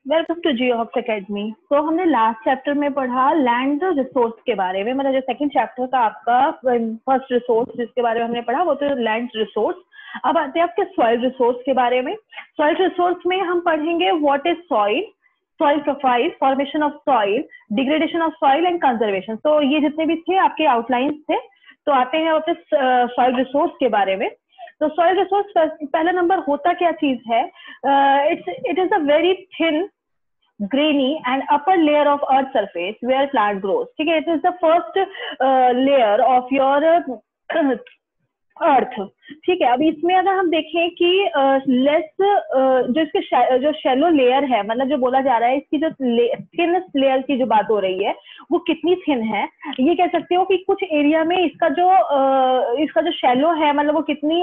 Welcome to जियोहॉब्स academy. तो हमने last chapter में पढ़ा लैंड रिसोर्स के बारे में, मतलब जो सेकंड चैप्टर का आपका फर्स्ट रिसोर्स जिसके बारे में हमने पढ़ा वो तो लैंड रिसोर्स। अब आते हैं आपके सॉइल रिसोर्स के बारे में। सॉइल रिसोर्स में हम पढ़ेंगे what is soil, soil profile, formation of soil, degradation of soil and conservation. तो ये जितने भी थे आपके आउटलाइंस थे। तो आते हैं अपने सॉइल रिसोर्स के बारे में। तो सॉइल रिसोर्स पहला नंबर होता क्या चीज है? It is a very thin grainy and upper layer of earth surface where plant grows. ठीक है, it is the first layer of your अर्थ। ठीक है, अब इसमें अगर हम देखें कि लेस जो इसके जो शैलो लेयर है, मतलब जो बोला जा रहा है इसकी जो थिन लेयर की जो बात हो रही है वो कितनी थिन है, ये कह सकते हो कि कुछ एरिया में इसका जो शैलो है मतलब वो कितनी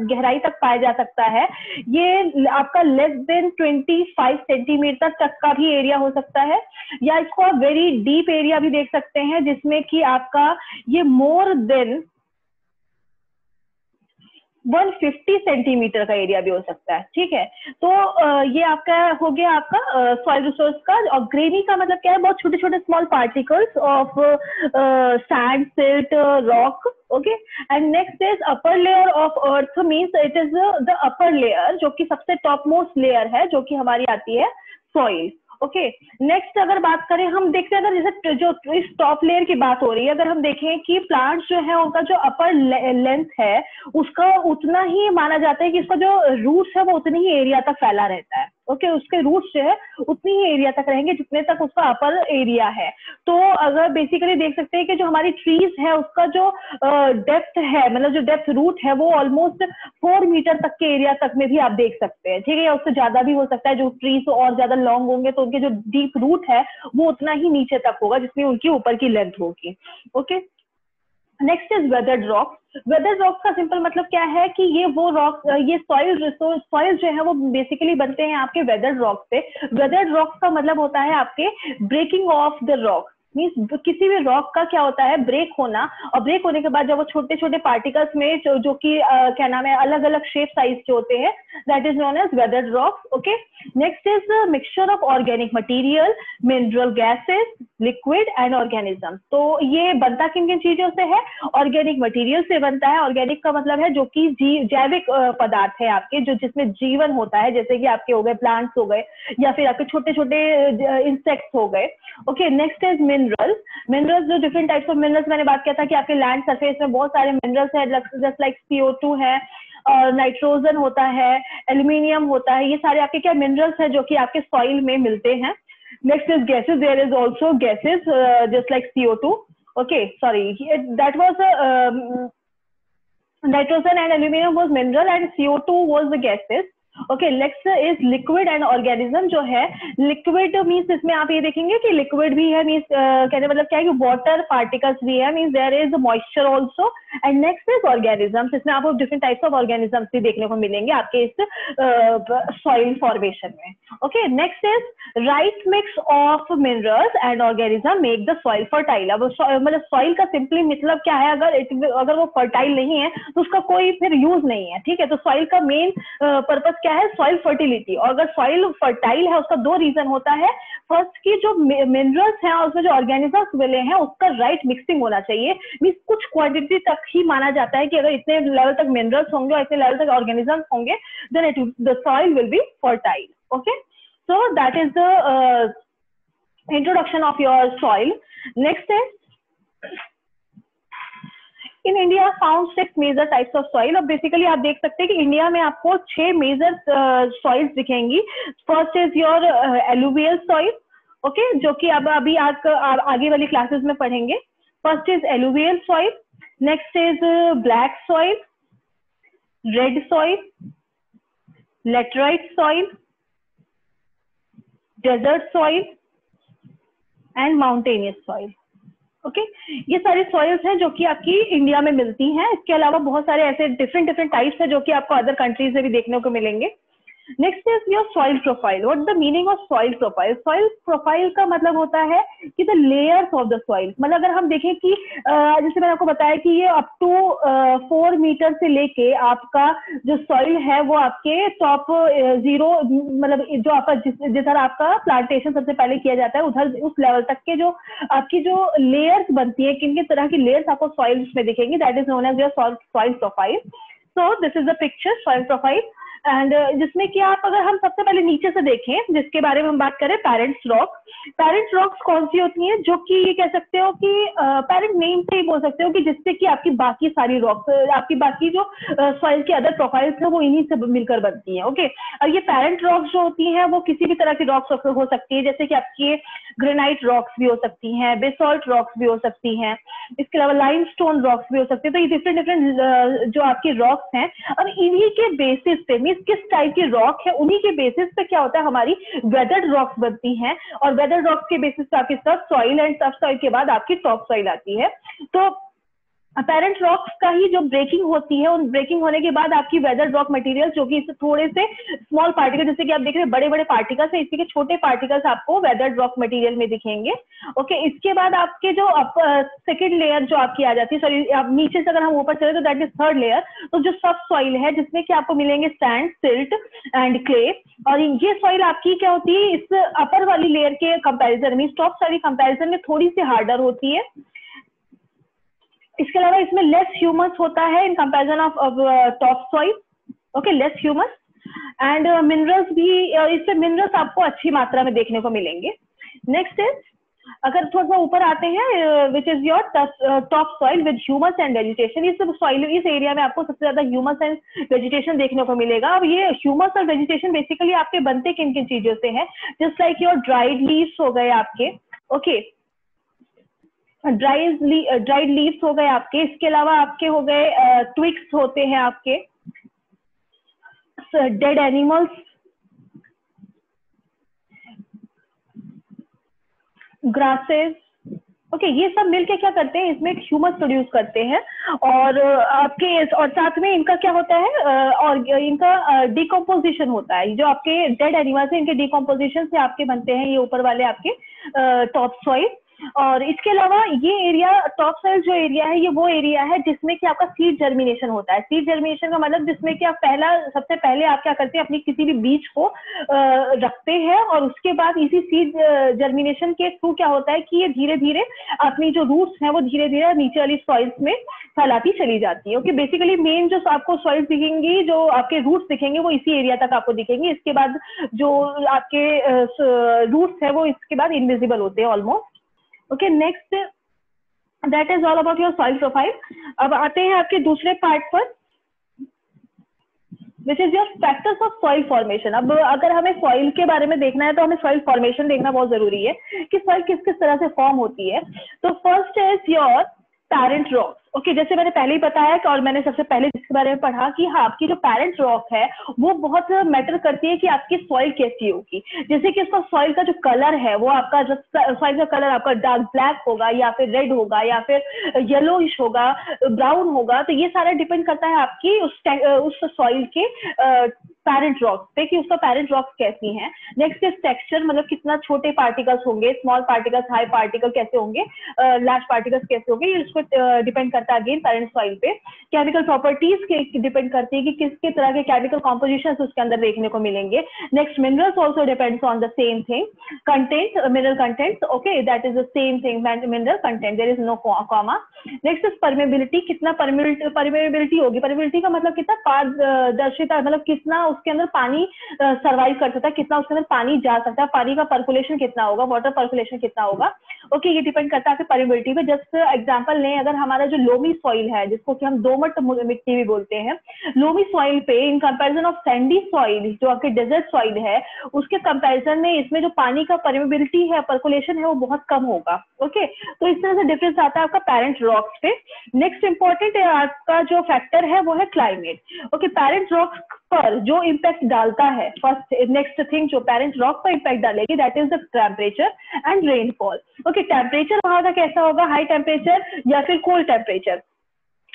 गहराई तक पाया जा सकता है। ये आपका लेस देन 25 सेंटीमीटर तक का भी एरिया हो सकता है, या इसको आप वेरी डीप एरिया भी देख सकते हैं जिसमें कि आपका ये मोर देन 150 सेंटीमीटर का एरिया भी हो सकता है। ठीक है, तो ये आपका हो गया आपका सॉइल रिसोर्स का। और ग्रेनी का मतलब क्या है? बहुत छोटे छोटे small particles of sand, silt, rock. Okay, and next is upper layer of earth, means it is the upper layer जो कि सबसे टॉप मोस्ट लेयर है जो कि हमारी आती है सॉइल। ओके, नेक्स्ट अगर बात करें, हम देखते हैं अगर जैसे जो इस टॉप लेयर की बात हो रही है, अगर हम देखें कि प्लांट्स जो है उनका जो अपर लेंथ है उसका उतना ही माना जाता है कि इसका जो रूट्स है वो उतनी ही एरिया तक फैला रहता है। ओके, उसके रूट्स जो है उतनी ही एरिया तक रहेंगे जितने तक उसका अपर एरिया है। तो अगर बेसिकली देख सकते हैं कि जो हमारी ट्रीज है उसका जो डेप्थ है, मतलब जो डेप्थ रूट है वो ऑलमोस्ट 4 मीटर तक के एरिया तक में भी आप देख सकते हैं। ठीक है, उससे ज्यादा भी हो सकता है। जो ट्रीज और ज्यादा लॉन्ग होंगे तो उनके जो डीप रूट है वो उतना ही नीचे तक होगा जितनी उनकी ऊपर की लेंथ होगी। Okay, next is weathered rock. Weathered rock का सिंपल मतलब क्या है कि ये वो रॉक, ये सॉइल रिसोर्स, सॉइल जो है वो बेसिकली बनते हैं आपके वेदर्ड रॉक से। वेदर्ड रॉक का मतलब होता है आपके breaking off the rock, means किसी भी रॉक का क्या होता है? ब्रेक होना, और ब्रेक होने के बाद जब वो छोटे छोटे पार्टिकल्स में जो कि क्या नाम है, अलग अलग शेप साइज के होते हैं, that is known as weathered rock. Okay, next is mixture of organic material, mineral gases, liquid and organism. तो ये बनता किन किन चीजों से है? ऑर्गेनिक मटीरियल से बनता है। ऑर्गेनिक का मतलब है जो कि जैविक पदार्थ है आपके, जो जिसमें जीवन होता है, जैसे कि आपके हो गए प्लांट्स हो गए या फिर आपके छोटे छोटे इंसेक्ट्स हो गए। Okay, next is minerals. Minerals जो डिफरेंट टाइप्स ऑफ मिनरल्स, मैंने बात किया था कि आपके लैंड सरफेस में बहुत सारे मिनरल्स है, जस्ट लाइक CO2 है, और नाइट्रोजन होता है, एल्यूमिनियम होता है। ये सारे आपके क्या मिनरल्स है जो कि आपके सॉइल में मिलते हैं। Next is gases, there is also gases just like CO2। Okay, sorry, that was nitrogen and aluminum was mineral and CO2 was the gases. Okay, next is liquid and organism. जो है liquid means इसमें आप ये देखेंगे कि liquid भी है, means कहने मतलब क्या है कि वाटर पार्टिकल्स भी है, means there is moisture also. And next is organism, इसमें आपको डिफरेंट टाइप्स ऑफ ऑर्गेनिज्म भी देखने को मिलेंगे आपके इस सॉइल फॉर्मेशन में। Okay, next is right mix of minerals and organism make the soil fertile. अब मतलब सॉइल का सिंपली मतलब क्या है? अगर वो फर्टाइल नहीं है तो उसका कोई फिर यूज नहीं है। ठीक है, तो सॉइल का मेन पर्पज क्या है? Soil fertility. और अगर सॉइल फर्टाइल है उसका 2 रीजन होता है। फर्स्ट की जो मिनरल्स हैं और उसमें जो ऑर्गेनिजम्स मिले हैं उसका राइट मिक्सिंग होना चाहिए, मींस कुछ क्वांटिटी तक ही माना जाता है कि अगर इतने लेवल तक मिनरल्स होंगे और इतने लेवल तक ऑर्गेनिजम्स होंगे then the soil will be fertile. Okay, so that is the introduction of your soil. Next is in India found 6 major types of soil. और बेसिकली आप देख सकते हैं कि इंडिया में आपको 6 मेजर सॉइल्स दिखेंगी। First is your alluvial soil. Okay, जो कि अब अभी आगे वाली क्लासेस में पढ़ेंगे। First is alluvial soil, next is black soil, red soil, laterite soil, desert soil and mountainous soil. Okay, ये सारी सॉइल्स हैं जो कि आपकी इंडिया में मिलती हैं। इसके अलावा बहुत सारे ऐसे डिफरेंट टाइप्स हैं जो कि आपको अदर कंट्रीज में भी देखने को मिलेंगे। Next is your soil profile. What the meaning of soil profile? Soil profile का मतलब होता है कि the layers of the soil. मतलब अगर हम देखें कि जैसे मैंने आपको बताया कि ये अप टू 4 मीटर से लेके आपका जो सॉइल है वो आपके टॉप 0, मतलब जो आपका जिस तरह आपका प्लांटेशन सबसे पहले किया जाता है उधर उस लेवल तक के जो आपकी जो लेयर्स बनती है, किन किन तरह की लेयर्स आपको सॉइल में दिखेंगी, that is known as your soil profile. So this is the picture soil profile. And जिसमें कि आप अगर हम सबसे पहले नीचे से देखें, जिसके बारे में हम बात करें, पेरेंट्स रॉक। पेरेंट्स रॉक्स कौन सी होती हैं? जो कि ये कह सकते हो कि पेरेंट नेम से ही बोल सकते हो कि जिससे कि आपकी बाकी सारी रॉक्स, आपकी बाकी जो सॉइल की अदर प्रोफाइल्स है वो इन्हीं से मिलकर बनती हैं। ओके, और ये पेरेंट रॉक्स जो होती हैं वो किसी भी तरह की रॉक्स हो सकती है, जैसे कि आपकी ग्रेनाइट रॉक्स भी हो सकती हैं, बेसॉल्ट रॉक्स भी हो सकती हैं, इसके अलावा लाइमस्टोन रॉक्स भी हो सकती है। तो ये डिफरेंट डिफरेंट जो आपकी रॉक्स हैं, और इन्हीं के बेसिस पे, मींस किस टाइप की रॉक है उन्हीं के बेसिस पे क्या होता है, हमारी वेदर्ड रॉक्स बनती हैं। और वेदर्ड रॉक्स के बेसिस पे आपकी सब सॉइल, एंड सब सॉइल के बाद आपकी टॉप सॉइल आती है। तो पेरेंट रॉक्स का ही जो ब्रेकिंग होती है, उन ब्रेकिंग होने के बाद आपकी वेदर रॉक मटेरियल, जो कि इससे थोड़े से स्मॉल पार्टिकल, जैसे कि आप देख रहे हैं बड़े बड़े पार्टिकल्स है, इसी के छोटे पार्टिकल्स आपको वेदर रॉक मटेरियल में दिखेंगे। ओके, इसके बाद आपके जो सेकेंड लेयर जो आपकी आ जाती है, सॉरी आप नीचे से अगर हम ऊपर चले तो दैट इज थर्ड लेयर। तो जो सब सॉइल है जिसमें कि आपको मिलेंगे सैंड, सिल्ट एंड क्ले। और ये सॉइल आपकी क्या होती है, इस अपर वाली लेयर के कंपेरिजन में, टॉप सॉइल कंपेरिजन में थोड़ी सी हार्डर होती है। इसके अलावा इसमें लेस ह्यूमस होता है in comparison of top soil. Okay, less humus and minerals भी, इससे मिनरल्स आपको अच्छी मात्रा में देखने को मिलेंगे। नेक्स्ट इज, अगर थोड़ा सा ऊपर आते हैं, which is your top soil with humus and vegetation. इस सॉइल, इस एरिया में आपको सबसे ज्यादा ह्यूमस एंड वेजिटेशन देखने को मिलेगा। अब ये ह्यूमस और वेजिटेशन बेसिकली आपके बनते किन किन चीजों से है? Just like your dried leaves हो गए आपके, ओके, ड्राइड लीव्स हो गए आपके। इसके अलावा आपके हो गए ट्विक्स होते हैं आपके, डेड एनिमल्स, ग्रासेस। ओके, ये सब मिलके क्या करते हैं, इसमें एक ह्यूमस प्रोड्यूस करते हैं। और आपके और साथ में इनका क्या होता है, और इनका डिकम्पोजिशन होता है। जो आपके डेड एनिमल्स है, इनके डिकम्पोजिशन से आपके बनते हैं ये ऊपर वाले आपके टॉप सॉइल। और इसके अलावा ये एरिया, टॉप सॉइल जो एरिया है, ये वो एरिया है जिसमें कि आपका सीड जर्मिनेशन होता है। सीड जर्मिनेशन का मतलब जिसमें कि आप सबसे पहले आप क्या करते हैं, अपनी किसी भी बीज को रखते हैं, और उसके बाद इसी सीड जर्मिनेशन के थ्रू क्या होता है कि ये धीरे धीरे अपनी जो रूट्स हैं वो धीरे धीरे नीचे वाली सॉइल्स में फैलाती चली जाती है। ओके, बेसिकली मेन जो आपको सॉइल्स दिखेंगी, जो आपके रूट्स दिखेंगे, वो इसी एरिया तक आपको दिखेंगे। इसके बाद जो आपके रूट्स है वो इसके बाद इनविजिबल होते हैं almost. Okay, next, that is all about your soil profile. अब आते हैं आपके दूसरे पार्ट पर, which is your factors of soil formation. अब अगर हमें सॉइल के बारे में देखना है तो हमें सॉइल फॉर्मेशन देखना बहुत जरूरी है कि सॉइल किस किस तरह से फॉर्म होती है। तो first is your parent rocks. Okay, जैसे मैंने पहले ही बताया कि, और मैंने सबसे पहले जिसके बारे में पढ़ा कि हाँ, आपकी जो पेरेंट रॉक है वो बहुत मैटर करती है कि आपकी सॉइल कैसी होगी। जैसे कि इसका सॉइल का जो कलर है वो आपका, सॉइल का कलर आपका डार्क ब्लैक होगा, या फिर रेड होगा, या फिर येलोइश होगा, ब्राउन होगा। तो ये सारा डिपेंड करता है आपकी उस सॉइल के पेरेंट रॉक्स पे कि उसका पेरेंट रॉक्स कैसी हैं। नेक्स्ट इज टेक्सचर, मतलब कितना छोटे पार्टिकल्स होंगे, स्मॉल पार्टिकल्स, हाई पार्टिकल कैसे होंगे, लार्ज पार्टिकल्स कैसे होंगे, इसको डिपेंड करता है अगेन पेरेंट सॉइल पे। केमिकल प्रॉपर्टीज के डिपेंड करती है कि किसके तरह के केमिकल कॉम्पोजिशन उसके अंदर देखने को मिलेंगे। Next, minerals also depends on the same thing, content, mineral content. Okay, that is the same thing, mineral content, there is no comma. Next is permeability, कितना परमेबिलिटी होगी। परमेबिलिटी का मतलब कितना पारदर्शिता, मतलब कितना उसके अंदर पानी सर्वाइव कर सकता है, कितना उसके अंदर पानी जा सकता है, पानी का पर्कुलेशन कितना होगा, वाटर पर्कुलेशन कितना होगा। ओके, ये डिपेंड करता है परमेबिलिटी पे। जस्ट एग्जांपल लें, अगर हमारा जो लोमी सॉइल है, जिसको कि हम दोमट मिट्टी भी बोलते हैं, लोमी सॉइल पे in comparison of Sandy soil, जो आपके डेजर्ट सॉइल है, उसके कंपैरिजन में इसमें जो पानी का परमेबिलिटी है, पर्कुलेशन है, वो बहुत कम होगा। ओके, तो इस तरह से डिफरेंस आता है आपका पेरेंट रॉक्स पे। नेक्स्ट इंपॉर्टेंट आपका जो फैक्टर है वो है क्लाइमेट। ओके, पेरेंट रॉक्स पर जो इम्पैक्ट डालता है, फर्स्ट नेक्स्ट थिंग जो पेरेंट रॉक पर इम्पैक्ट डालेगी, that is the temperature and rainfall. Okay, temperature वहां का कैसा होगा, हाई टेम्परेचर या फिर कोल्ड टेम्परेचर।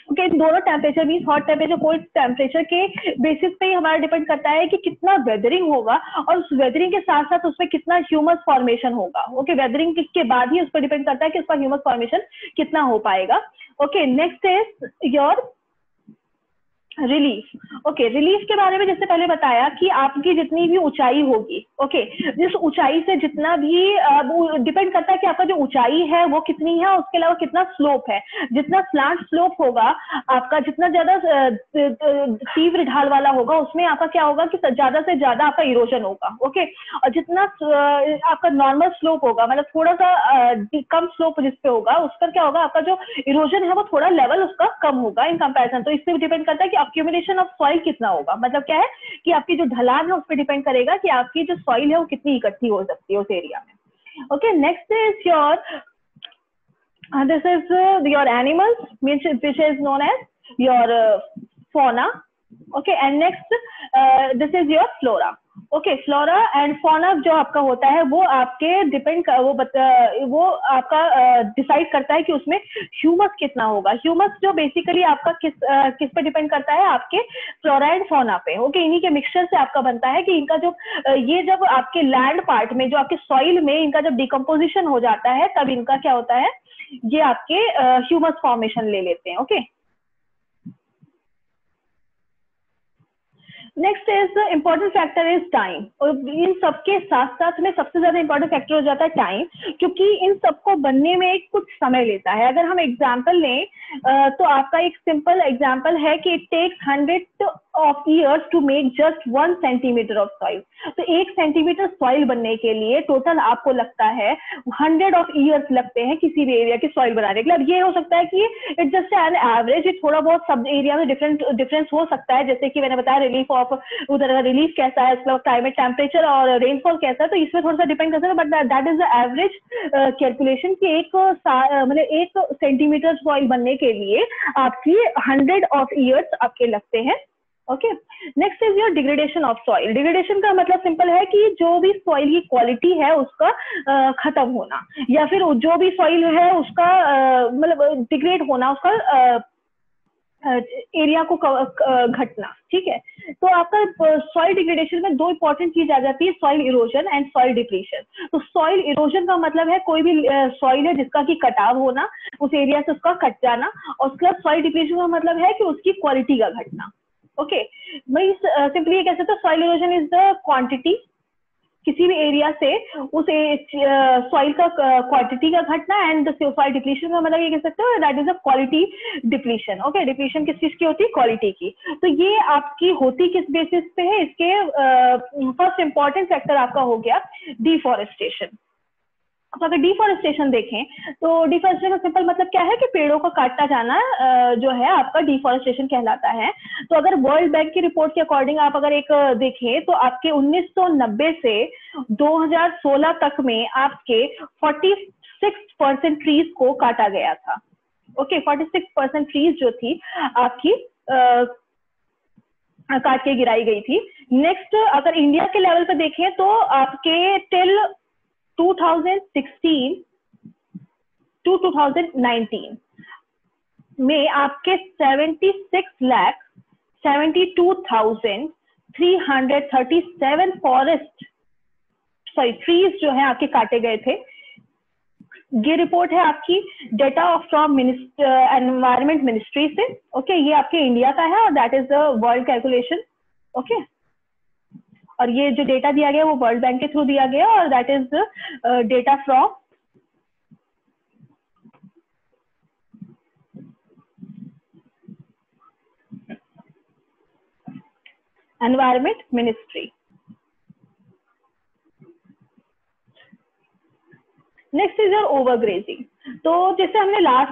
ओके, दोनों temperature mean hot temperature cold temperature के बेसिस पे ही हमारा डिपेंड करता है कि कितना वेदरिंग होगा, और उस वेदरिंग के साथ साथ उसमें कितना ह्यूमस फॉर्मेशन होगा। ओके, वेदरिंग के बाद ही उस पर डिपेंड करता है कि उसका ह्यूमस फॉर्मेशन कितना हो पाएगा। Okay, next is your relief. Okay, relief के बारे में जैसे पहले बताया कि आपकी जितनी भी ऊंचाई होगी, ओके, जिस ऊंचाई से जितना भी डिपेंड करता है कि आपका जो ऊंचाई है वो कितनी है, उसके अलावा कितना स्लोप है। जितना स्लांट स्लोप होगा आपका, जितना ज्यादा तीव्र ढाल वाला होगा, उसमें आपका क्या होगा कि ज्यादा से ज्यादा आपका इरोजन होगा। ओके, और जितना आपका नॉर्मल स्लोप होगा, मतलब थोड़ा सा कम स्लोप जिस पे होगा, उस पर क्या होगा, आपका जो इरोजन है वो थोड़ा लेवल उसका कम होगा इन कंपैरिजन। तो इससे डिपेंड करता है कि अक्यूमुलेशन ऑफ सॉइल कितना होगा, मतलब क्या है कि आपकी जो ढलान है उस पर डिपेंड करेगा कि आपकी जो सॉइल है वो कितनी इकट्ठी हो सकती है उस एरिया में। Okay, next is your this is your animals, which is known as your fauna. Okay, and next this is your flora. Okay, flora and fauna जो आपका होता है वो आपके डिपेंड वो आपका डिसाइड करता है कि उसमें ह्यूमस कितना होगा। ह्यूमस जो बेसिकली आपका किस पे डिपेंड करता है, आपके फ्लोरा एंड फौना पे। ओके, इन्हीं के मिक्सचर से आपका बनता है कि इनका जो ये जब आपके लैंड पार्ट में, जो आपके सॉइल में इनका जब डिकम्पोजिशन हो जाता है, तब इनका क्या होता है, ये आपके ह्यूमस फॉर्मेशन ले लेते हैं। Okay, next is important factor is time. और इन सबके साथ साथ में सबसे ज्यादा इंपॉर्टेंट फैक्टर हो जाता है टाइम, क्योंकि इन सबको बनने में कुछ समय लेता है। अगर हम एग्जांपल लें तो आपका एक सिंपल एग्जांपल है कि it takes 100 of years to make just 1 centimetre of soil. तो 1 सेंटीमीटर सॉइल बनने के लिए टोटल आपको लगता है 100 ऑफ ईयर्स लगते हैं किसी भी एरिया की सॉइल बनाने के लिए। अब ये हो सकता है कि इट जस्ट एन एवरेज, ये थोड़ा बहुत सब एरिया में डिफरेंस हो सकता है, जैसे कि मैंने बताया रिलीफ ऑफ उधर का रिलीफ कैसा है, उसका क्लाइमेट टेम्परेचर और रेनफॉल कैसा है, तो इसमें थोड़ा सा डिपेंड करता है, but that is the average calculation कि मतलब 1 सेंटीमीटर सॉइल बनने के लिए आपकी 100 ऑफ ईयर्स आपके लगते हैं। Okay, next is your degradation of soil. Degradation का मतलब सिंपल है कि जो भी सॉइल की क्वालिटी है उसका खत्म होना, या फिर जो भी सॉइल है उसका मतलब डिग्रेड होना, उसका एरिया को घटना। ठीक है, तो आपका सॉइल डिग्रेडेशन में 2 इंपॉर्टेंट चीज आ जाती है, soil erosion and soil depletion. तो सॉइल इरोजन का मतलब है कोई भी सॉइल है जिसका कि कटाव होना, उस एरिया से उसका कट जाना, और उसके बाद सॉइल डिप्लीशन का मतलब है कि उसकी क्वालिटी का घटना। ओके, मैं सिंपली ये कह सकता हूँ soil erosion is the quantity, किसी भी एरिया से उस सॉइल का क्वांटिटी का घटना, एंड सॉइल डिप्लीशन का मतलब ये कह सकते हो that is a quality depletion. Okay, depletion किस चीज की होती है, क्वालिटी की। तो ये आपकी होती किस बेसिस पे है, इसके फर्स्ट इंपॉर्टेंट फैक्टर आपका हो गया डिफॉरेस्टेशन। तो अगर डिफॉरेस्टेशन देखें तो डिफॉरेस्टेशन का सिंपल मतलब क्या है कि पेड़ों का काटता जाना जो है आपका डिफॉरेस्टेशन कहलाता है। तो अगर वर्ल्ड बैंक की रिपोर्ट के अकॉर्डिंग आप अगर एक देखें तो आपके 1990 से 2016 तक में आपके 46% ट्रीज को काटा गया था। ओके, 46% ट्रीज जो थी आपकी काट के गिराई गई थी। नेक्स्ट अगर इंडिया के लेवल पे देखें तो आपके टिल 2016 टू 2019 में आपके 76,72,337 ट्रीज जो है आपके काटे गए थे। ये रिपोर्ट है आपकी डेटा फ्रॉम एनवायरमेंट मिनिस्ट्री से। ओके, ये आपके इंडिया का है और that is the world calculation. Okay, और ये जो डेटा दिया गया वो वर्ल्ड बैंक के थ्रू दिया गया और that is data from environment ministry. Next is your overgrazing. तो जैसे हमने लास्ट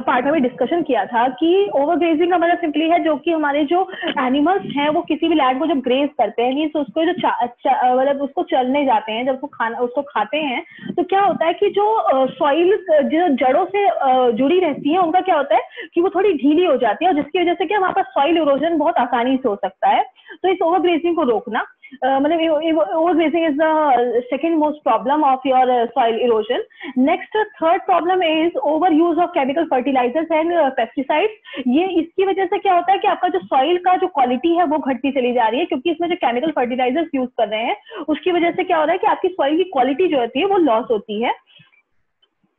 पार्ट में भी डिस्कशन किया था कि ओवरग्रेजिंग का मतलब सिंपली है जो कि हमारे जो एनिमल्स हैं वो किसी भी लैंड को जब ग्रेज करते हैं, मीन्स उसको जो मतलब उसको चलने जाते हैं, जब उसको खाते हैं, तो क्या होता है कि जो सॉइल जो जड़ों से जुड़ी रहती है उनका क्या होता है कि वो थोड़ी ढीली हो जाती है, और जिसकी वजह से क्या हमारे पास सॉइल इरोजन बहुत आसानी से हो सकता है। तो इस ओवरग्रेजिंग को रोकना। मतलब overgrazing is the second most problem of your soil erosion. Next, third problem is overuse of chemical fertilizers and pesticides. ये इसकी वजह से क्या होता है कि आपका जो सॉइल का जो क्वालिटी है वो घटती चली जा रही है, क्योंकि इसमें जो केमिकल फर्टिलाइजर्स यूज कर रहे हैं उसकी वजह से क्या हो रहा है कि आपकी सॉइल की क्वालिटी जो होती है वो लॉस होती है।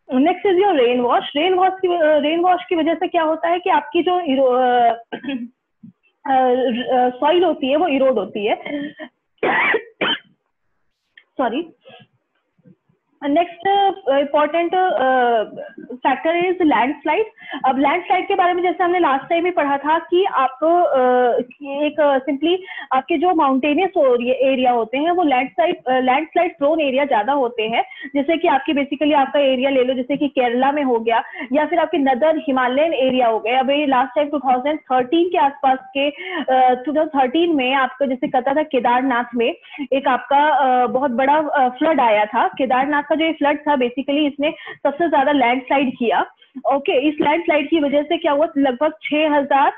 Next is your rain wash. Rain wash की वजह से क्या होता है कि आपकी जो सॉइल होती है वो इरोड होती है। Sorry. Next important factor is landslide. अब लैंडस्लाइड के बारे में जैसे हमने लास्ट टाइम भी पढ़ा था कि आप एक सिंपली आपके जो माउंटेनियस एरिया होते हैं वो लैंडस्लाइड प्रोन एरिया ज्यादा होते हैं। जैसे कि आपकी बेसिकली आपका एरिया ले लो, जैसे कि केरला में हो गया या फिर आपके नदर हिमालयन एरिया हो गया। अभी लास्ट टाइम 2013 के आसपास के 2013 में आपका जैसे कहता था केदारनाथ में एक आपका बहुत बड़ा फ्लड आया था। केदारनाथ का जो ये फ्लड था बेसिकली इसने सबसे ज्यादा लैंडस्लाइड किया। ओके, इस लैंडस्लाइड की वजह से क्या हुआ, लगभग 6013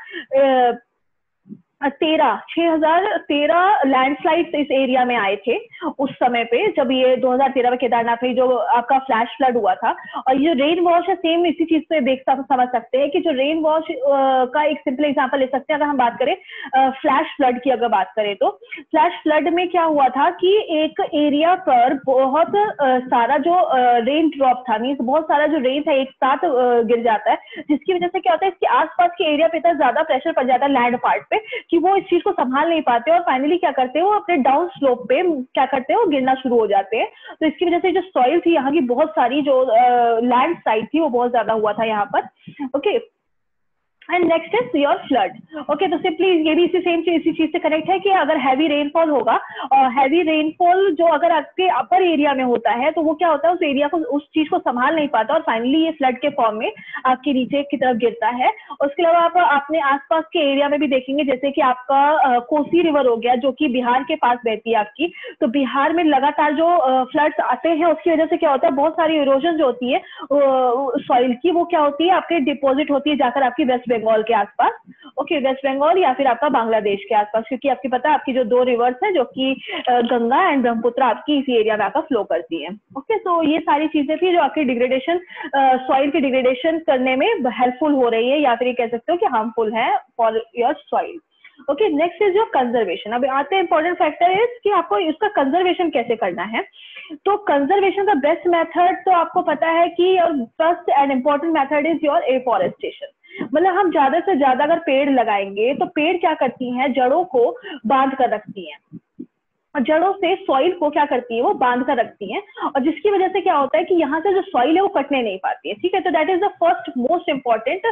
लैंडस्लाइड्स इस एरिया में आए थे उस समय पे, जब ये 2013 में केदारनाथ में जो आपका फ्लैश फ्लड हुआ था। और ये रेन वॉश है, सेम इसी चीज से समझ सकते हैं कि जो रेन वॉश का एक सिंपल एग्जांपल ले सकते हैं। अगर हम बात करें फ्लैश फ्लड की, अगर बात करें तो फ्लैश फ्लड में क्या हुआ था कि एक एरिया पर बहुत सारा जो रेन ड्रॉप था, मीन्स बहुत सारा जो रेन था एक साथ गिर जाता है, जिसकी वजह से क्या होता है इसके आसपास के एरिया पे इतना ज्यादा प्रेशर पड़ जाता है लैंड पार्ट पे कि वो इस चीज को संभाल नहीं पाते और फाइनली क्या करते हैं वो अपने डाउन स्लोप पे क्या करते हैं वो गिरना शुरू हो जाते हैं। तो इसकी वजह से जो सॉइल थी यहाँ की बहुत सारी जो लैंड साइड थी वो बहुत ज्यादा हुआ था यहाँ पर। Okay, and next is your flood. Okay, तो सिंपली ये भी इसी चीज से कनेक्ट है कि अगर हैवी रेनफॉल होगा और हैवी रेनफॉल जो अगर आपके अपर एरिया में होता है तो वो क्या होता है उस एरिया को, उस चीज को संभाल नहीं पाता और फाइनली ये फ्लड के फॉर्म में आपके नीचे की तरफ गिरता है। उसके अलावा आप अपने आसपास के एरिया में भी देखेंगे, जैसे कि आपका कोसी रिवर हो गया जो कि बिहार के पास बहती है आपकी, तो बिहार में लगातार जो फ्लड्स आते हैं उसकी वजह से क्या होता है बहुत सारी इरोजन जो होती है सॉइल की वो क्या होती है आपके डिपॉजिट होती है जाकर आपकी वेस्ट बंगाल के आसपास। ओके, वेस्ट बंगाल या फिर आपका बांग्लादेश के आसपास, क्योंकि आपकी पता है आपकी जो दो रिवर्स है जो कि गंगा एंड ब्रह्मपुत्र आपकी इसी एरिया में आपका फ्लो करती है। ओके, तो ये सारी चीजें थी जो आपकी डिग्रेडेशन सॉइल की डिग्रेडेशन करने में हेल्पफुल हो रही है या फिर ये कह सकते हो कि हार्मफुल है for your soil. Okay, next is your conservation. अब आते हैं इंपॉर्टेंट फैक्टर इज कि आपको इसका कंजर्वेशन कैसे करना है। तो कंजर्वेशन का बेस्ट मेथड तो आपको पता है कि your first and important method is your afforestation. मतलब हम ज्यादा से ज्यादा अगर पेड़ लगाएंगे तो पेड़ क्या करती हैं जड़ों को बांध कर रखती हैं, जड़ों से सॉइल को क्या करती है वो बांध कर रखती है और जिसकी वजह से क्या होता है कि यहाँ से जो सॉइल है वो कटने नहीं पाती है। ठीक है, तो that is the first most important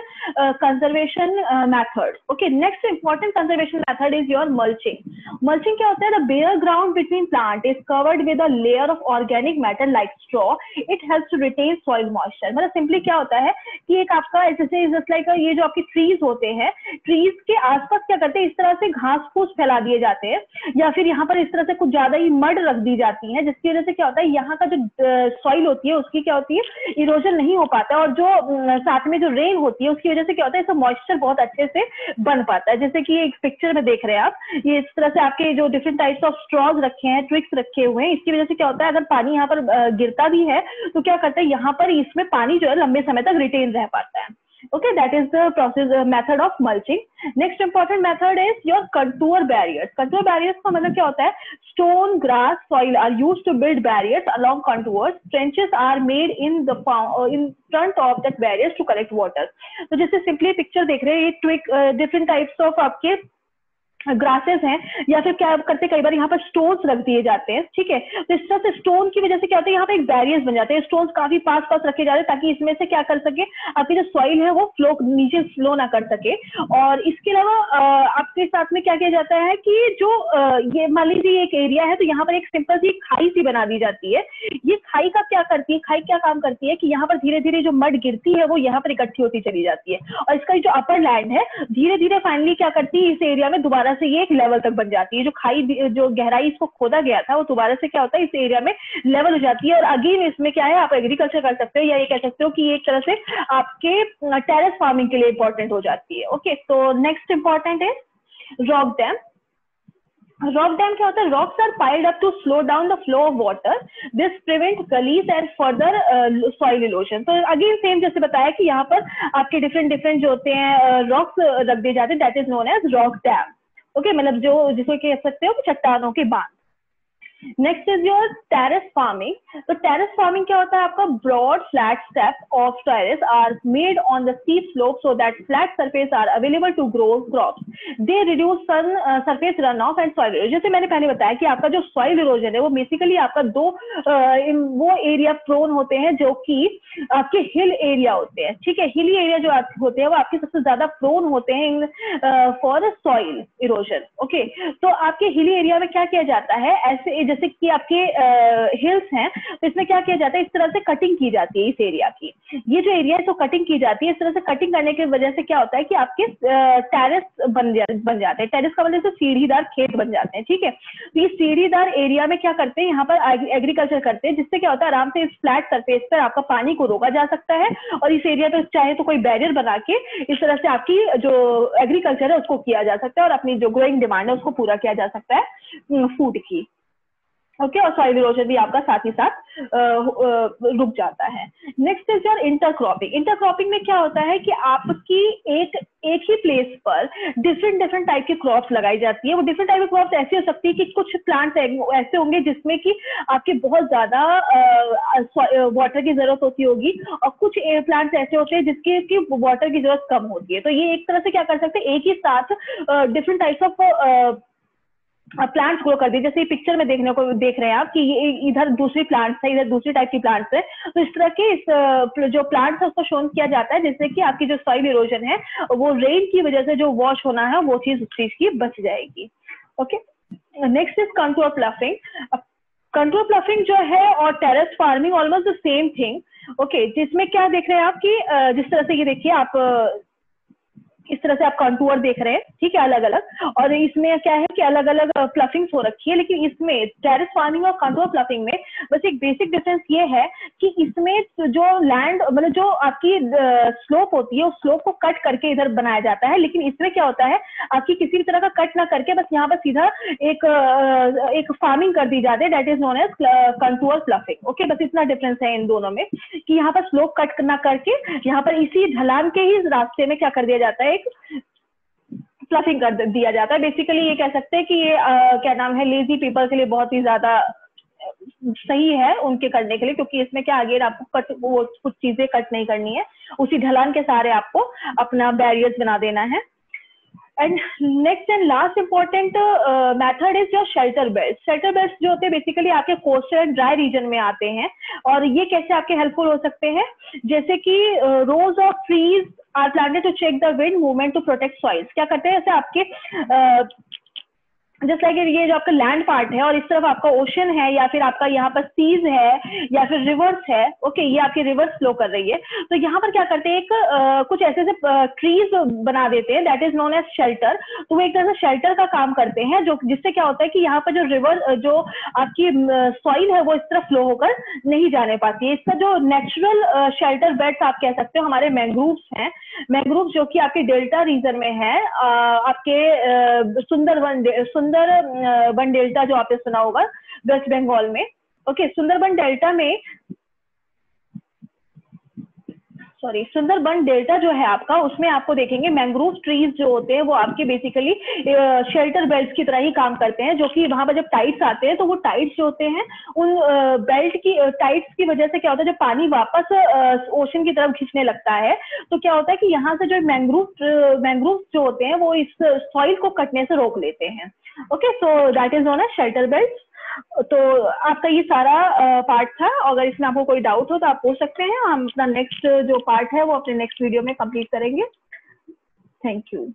conservation method. Okay, next important conservation method is your mulching. Mulching क्या होता है, the bare ground between plant is covered with a layer of organic matter like straw, it helps to retain soil moisture. मतलब simply क्या होता है कि एक आपका जैसे जस्ट लाइक ये जो आपकी ट्रीज होते हैं, ट्रीज के आसपास क्या करते हैं इस तरह से घास फूस फैला दिए जाते हैं या फिर यहाँ पर इस तरह से कुछ ज्यादा ही मड रख दी जाती है, जिसकी वजह से क्या होता है यहाँ का जो सॉइल होती है उसकी क्या होती है इरोजन नहीं हो पाता और जो साथ में जो रेन होती है उसकी वजह से क्या होता है इसका मॉइस्चर बहुत अच्छे से बन पाता है। जैसे कि एक पिक्चर में देख रहे हैं आप, ये इस तरह से आपके जो डिफरेंट टाइप्स ऑफ स्ट्रॉज रखे हैं, ट्विक्स रखे हुए हैं, इसकी वजह से क्या होता है अगर पानी यहाँ पर गिरता भी है तो क्या करता है यहाँ पर इसमें पानी जो है लंबे समय तक रिटेन रह पाता है। Okay, that is the process method of mulching. Next important method is your contour barriers. Contour barriers का मतलब क्या होता है, stone, grass, soil are used to build barriers along contours. Trenches are made in front of that barriers to collect water. तो जैसे simply picture देख रहे हैं, ये twig different types of आपके ग्रासेस हैं या फिर क्या करते हैं कई बार यहाँ पर स्टोन्स रख दिए जाते हैं। ठीक है, तो इस तरह से स्टोन की वजह से क्या होता है यहाँ पे एक बैरियर्स बन जाते हैं, स्टोन्स काफी पास पास रखे जाते हैं ताकि इसमें से क्या कर सके आपकी जो सॉइल है वो फ्लो नीचे फ्लो ना कर सके। और इसके अलावा आपके साथ में क्या किया जाता है कि जो ये मान लीजिए एक एरिया है तो यहाँ पर एक सिंपल सी खाई सी बना दी जाती है। ये खाई का क्या करती है, खाई क्या काम करती है कि यहाँ पर धीरे धीरे जो मड गिरती है वो यहाँ पर इकट्ठी होती चली जाती है और इसका जो अपर लैंड है धीरे धीरे फाइनली क्या करती है इस एरिया में दोबारा से ये एक लेवल तक बन जाती है। जो खाई जो गहराई इसको खोदा गया था वो दोबारा से क्या होता है इस एरिया में लेवल हो जाती है और अगेन इसमें क्या है आप एग्रीकल्चर कर सकते हो या ये कह सकते हो कि एक तरह से आपके टेरेस फार्मिंग के लिए इंपॉर्टेंट हो जाती है। ओके, तो नेक्स्ट इंपॉर्टेंट है रॉक डैम। रॉक डैम क्या होता है? Rocks are piled up to slow down the flow of water, this prevent gullies and further soil erosion. तो अगेन सेम जैसे बताया कि यहाँ पर आपके डिफरेंट डिफरेंट जो होते हैं रॉक्स रख दिए जाते हैं, that is known as rock dam. Okay, मतलब जो जिसको कह सकते हो कि चट्टानों के बांध। Next is your terrace farming. तो टेरेस फार्मिंग क्या होता है आपका? Broad flat step of terrace are made on the steep slope so that flat surface are available to grow crops, they reduce sun surface run off and soil erosion. जैसे मैंने पहले बताया कि आपका जो सॉइल इरोजन है वो basically आपका वो एरिया प्रोन होते हैं जो कि आपके हिल एरिया होते हैं, ठीक है। हिली एरिया जो होते हैं वो आपके सबसे ज्यादा प्रोन होते हैं फॉर सॉइल इरोजन। ओके, तो आपके हिली एरिया में क्या किया जाता है? ऐसे जैसे कि आपके हिल्स हैं, तो इसमें क्या किया जाता है? इस तरह से कटिंग की जाती है इस एरिया की। ये जो एरिया है तो कटिंग की जाती है, इस तरह से कटिंग करने की वजह से क्या होता है कि आपके टेरेस बन जाते हैं। टेरेस का मतलब सीढ़ीदार खेत बन जाते हैं, ठीक है। तो ये सीढ़ीदार एरिया में क्या करते हैं? यहाँ पर एग्रीकल्चर करते हैं, जिससे क्या होता है आराम से इस फ्लैट सरफेस पर आपका पानी को रोका जा सकता है, और इस एरिया पे चाहे तो कोई बैरियर बना के इस तरह से आपकी जो एग्रीकल्चर है उसको किया जा सकता है, और अपनी जो ग्रोइंग डिमांड है उसको पूरा किया जा सकता है फूड की। ओके, और सॉइल इरोजन भी आपका साथ ही साथ रुक जाता है। Next is your intercropping. Intercropping में क्या होता है कि आपकी एक ही प्लेस पर डिफरेंट डिफरेंट टाइप की क्रॉप्स लगाई जाती है। वो डिफरेंट टाइप की क्रॉप्स ऐसी हो सकती है कि कुछ प्लांट्स ऐसे होंगे जिसमें कि आपके बहुत ज्यादा वाटर की जरूरत होती होगी, और कुछ प्लांट्स ऐसे होते हैं जिसके की वाटर की जरूरत कम होती है। तो ये एक तरह से क्या कर सकते हैं, एक ही साथ different types of plants grow कर दिए। जैसे पिक्चर में देख रहे हैं आप कि ये इधर दूसरी प्लांट्स है, इधर दूसरी टाइप की प्लांट्स है। तो इस तरह के जो प्लांट्स है उसको शोन किया जाता है, जिससे कि आपकी जो सॉइल इरोजन है वो रेन की वजह से जो वॉश होना है वो चीज उस चीज की बच जाएगी। Okay, next is contour ploughing. Contour ploughing जो है और terrace farming almost the same thing. Okay, जिसमें क्या देख रहे हैं आप कि जिस तरह से ये देखिए आप इस तरह से आप कंटूर देख रहे हैं, ठीक है, अलग अलग, और इसमें क्या है कि अलग अलग प्लफिंग्स हो रखी है। लेकिन इसमें टेरेस फार्मिंग और कंटूर प्लफिंग में बस एक बेसिक डिफरेंस ये है कि इसमें जो लैंड मतलब जो आपकी स्लोप होती है उस स्लोप को कट करके इधर बनाया जाता है, लेकिन इसमें क्या होता है आपकी किसी भी तरह का कट ना करके बस यहाँ पर सीधा एक फार्मिंग कर दी जाती है, that is known as contour ploughing. Okay, बस इतना डिफरेंस है इन दोनों में कि यहाँ पर स्लोप कट ना करके यहाँ पर इसी ढलान के ही रास्ते में क्या कर दिया जाता है, फ्लफिंग कर दिया जाता है। बेसिकली ये कह सकते हैं कि ये क्या नाम है, लेजी पीपल के लिए बहुत ही ज्यादा सही है उनके करने के लिए, क्योंकि इसमें क्या आगे आपको वो कुछ चीजें कट नहीं करनी है, उसी ढलान के सहारे आपको अपना बैरियर्स बना देना है। And next and last important method is your shelter belt. Shelter belt जो होते हैं बेसिकली आपके कोस्टल एंड ड्राई रीजन में आते हैं, और ये कैसे आपके हेल्पफुल हो सकते हैं? जैसे कि rows of trees are planted to check the wind movement to protect soils. क्या करते हैं, जैसे आपके जैसे कि ये जो आपका लैंड पार्ट है और इस तरफ आपका ओशन है, या फिर आपका यहाँ पर सीज है या फिर रिवर्स है। ओके, ये आपकी रिवर्स फ्लो कर रही है, तो यहाँ पर क्या करते हैं कुछ ऐसे ट्रीज बना देते हैं, that is known as shelter. तो वो एक तरह से शेल्टर का काम करते हैं, जो जिससे क्या होता है कि यहाँ पर जो रिवर जो आपकी सॉइल है वो इस तरह फ्लो होकर नहीं जाने पाती है। इसका जो नेचुरल शेल्टर बेड्स आप कह सकते हो हमारे मैंग्रोव्स हैं। मैंग्रोव जो कि आपके डेल्टा रीजन में है, आपके सुंदरबन डेल्टा जो आपने सुना होगा वेस्ट बंगाल में। ओके, सुंदरबन डेल्टा जो है आपका, उसमें आपको देखेंगे मैंग्रोव ट्रीज जो होते हैं वो आपके बेसिकली शेल्टर बेल्ट की तरह ही काम करते हैं, जो कि वहां पर जब टाइड्स आते हैं तो वो टाइड्स जो होते हैं उन बेल्ट की टाइड्स की वजह से क्या होता है, जब पानी वापस ओशन की तरफ खींचने लगता है तो क्या होता है कि यहाँ से जो मैंग्रोव जो होते हैं वो इस सॉइल को कटने से रोक लेते हैं। Okay, so that is known as shelter belt. तो आपका ये सारा पार्ट था। अगर इसमें आपको कोई डाउट हो तो आप पूछ सकते हैं, हम अपना नेक्स्ट जो पार्ट है वो अपने नेक्स्ट वीडियो में कंप्लीट करेंगे। Thank you.